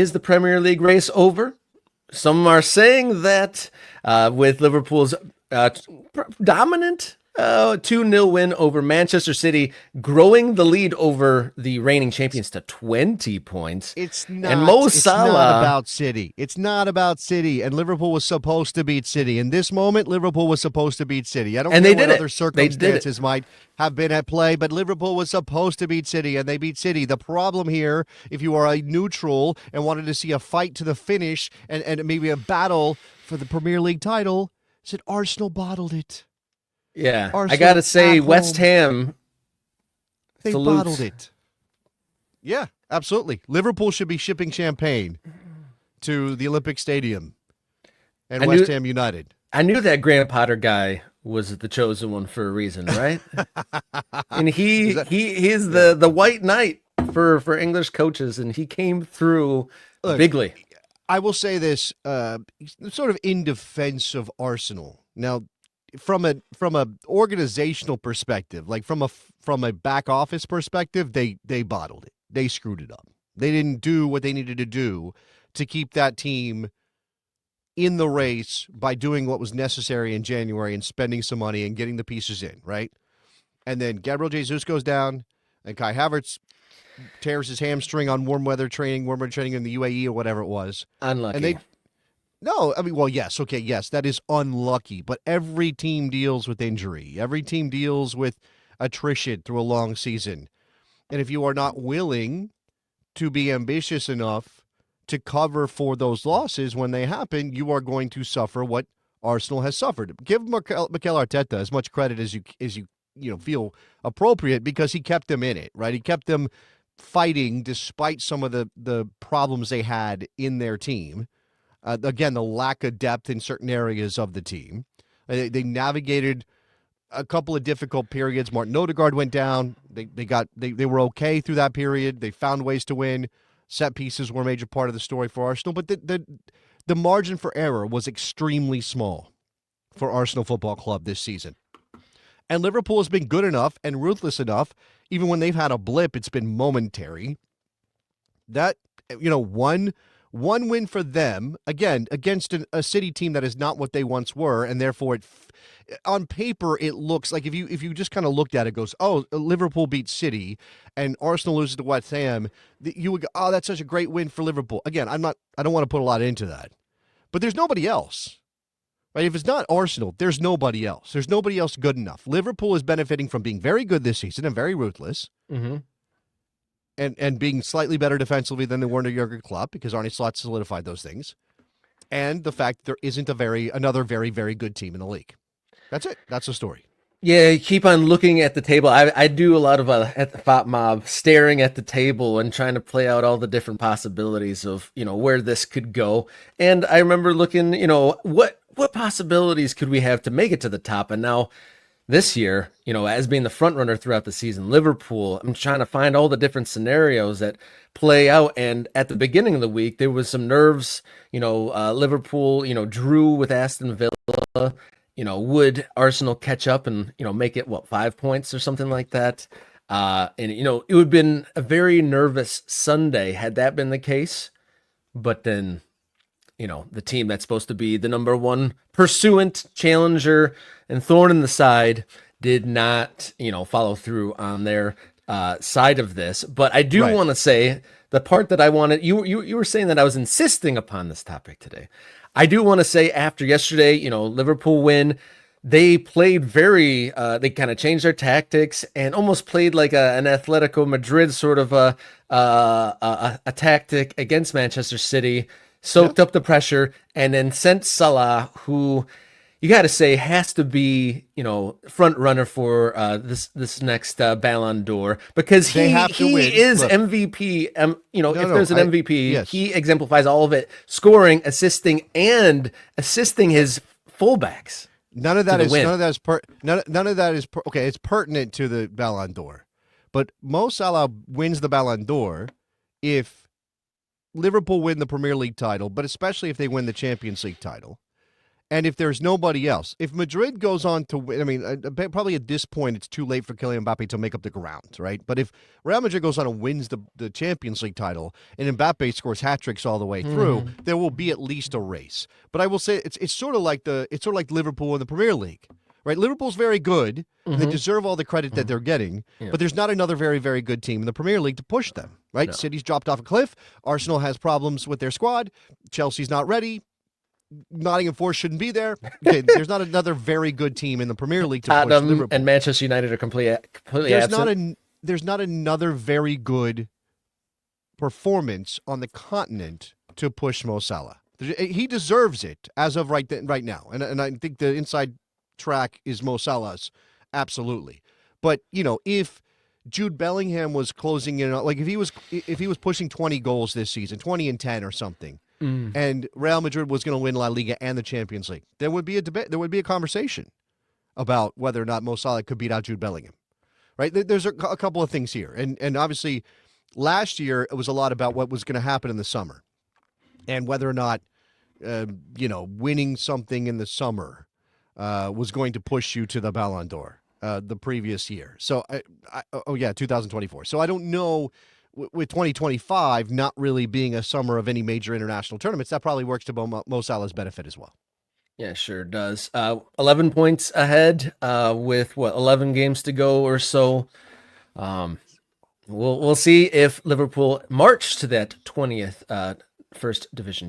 Is the Premier League race over? Some are saying that with Liverpool's dominant 2-0 win over Manchester City, growing the lead over the reigning champions to 20 points. It's not. And Mo It's Salah, not about City. It's not about City. And Liverpool was supposed to beat City. In this moment, Liverpool was supposed to beat City. I don't know what other circumstances might have been at play, but Liverpool was supposed to beat City, and they beat City. The problem here, if you are a neutral and wanted to see a fight to the finish and maybe a battle for the Premier League title, is that Arsenal bottled it. Yeah, Arsenal I got to say, at West home, Ham, they bottled it. Yeah, absolutely. Liverpool should be shipping champagne to the Olympic Stadium and West Ham United. I knew that Graham Potter guy was the chosen one for a reason, right? And he's the white knight for English coaches, and he came through bigly. I will say this, sort of in defense of Arsenal. Now, from a organizational perspective, like from a back office perspective, they bottled it. They screwed it up. They didn't do what they needed to do to keep that team in the race by doing what was necessary in January and spending some money and getting the pieces in, right? And then Gabriel Jesus goes down, and Kai Havertz tears his hamstring on warm weather training in the UAE or whatever it was. Unlucky. Yes, that is unlucky. But every team deals with injury. Every team deals with attrition through a long season. And if you are not willing to be ambitious enough to cover for those losses when they happen, you are going to suffer what Arsenal has suffered. Give Mikel Arteta as much credit as you feel appropriate, because he kept them in it, right? He kept them fighting despite some of the problems they had in their team. Again, the lack of depth in certain areas of the team. They navigated a couple of difficult periods. Martin Odegaard went down. They were okay through that period. They found ways to win. Set pieces were a major part of the story for Arsenal, but the margin for error was extremely small for Arsenal Football Club this season. And Liverpool has been good enough and ruthless enough, even when they've had a blip, it's been momentary. That, one win for them, again, against a City team that is not what they once were, and therefore, on paper, it looks like if you just kind of looked at it, goes, oh, Liverpool beats City, and Arsenal loses to West Ham, you would go, oh, that's such a great win for Liverpool. Again, I don't want to put a lot into that, but there's nobody else, right? If it's not Arsenal, there's nobody else. There's nobody else good enough. Liverpool is benefiting from being very good this season and very ruthless. Mm-hmm. And being slightly better defensively than they were under Jurgen Klopp, because Arne Slot solidified those things, and the fact that there isn't another very, very good team in the league. That's it. That's the story. Yeah, you keep on looking at the table. I do a lot of at the FOP mob, staring at the table and trying to play out all the different possibilities of where this could go. And I remember looking, what possibilities could we have to make it to the top? And now, this year, as being the front runner throughout the season, Liverpool, I'm trying to find all the different scenarios that play out. And at the beginning of the week, there was some nerves. Liverpool, drew with Aston Villa. Would Arsenal catch up and, make it, 5 points or something like that? And, it would have been a very nervous Sunday had that been the case. But then, the team that's supposed to be the number one pursuant, challenger, and thorn in the side did not, follow through on their side of this. But I do want to say the part that I wanted, you were saying that I was insisting upon this topic today. I do want to say after yesterday, Liverpool win, they played they kind of changed their tactics and almost played like an Atletico Madrid sort of a tactic against Manchester City. Soaked up the pressure, and then sent Salah, who you got to say has to be, front runner for this next Ballon d'Or, because he is Look, MVP. There's an MVP, yes. He exemplifies all of it: scoring, assisting, and assisting his fullbacks. None of that is okay. It's pertinent to the Ballon d'Or, but Mo Salah wins the Ballon d'Or if Liverpool win the Premier League title, but especially if they win the Champions League title. And if there's nobody else, if Madrid goes on to win, I mean, probably at this point it's too late for Kylian Mbappe to make up the ground, right? But if Real Madrid goes on and wins the Champions League title and Mbappe scores hat tricks all the way through, there will be at least a race. But I will say it's sort of like Liverpool in the Premier League, right? Liverpool's very good, and they deserve all the credit that they're getting, but there's not another very, very good team in the Premier League to push them, right? No. City's dropped off a cliff. Arsenal has problems with their squad. Chelsea's not ready. Nottingham Forest shouldn't be there. Okay, there's not another very good team in the Premier League to push Liverpool. And Manchester United are completely absent. There's not another very good performance on the continent to push Mo Salah. He deserves it as of right now, and I think the inside track is Mo Salah's, absolutely. But if Jude Bellingham was closing in, like if he was pushing 20 goals this season, 20 and 10 or something. And Real Madrid was going to win La Liga and the Champions League, there would be a debate. There would be a conversation about whether or not Mo Salah could beat out Jude Bellingham, right? There's a couple of things here. And obviously last year it was a lot about what was going to happen in the summer and whether or not, winning something in the summer was going to push you to the Ballon d'Or the previous year. So, 2024. So I don't know. With 2025 not really being a summer of any major international tournaments, that probably works to Mo Salah's benefit as well. Yeah, sure does. 11 points ahead with 11 games to go or so. We'll see if Liverpool march to that 20th first division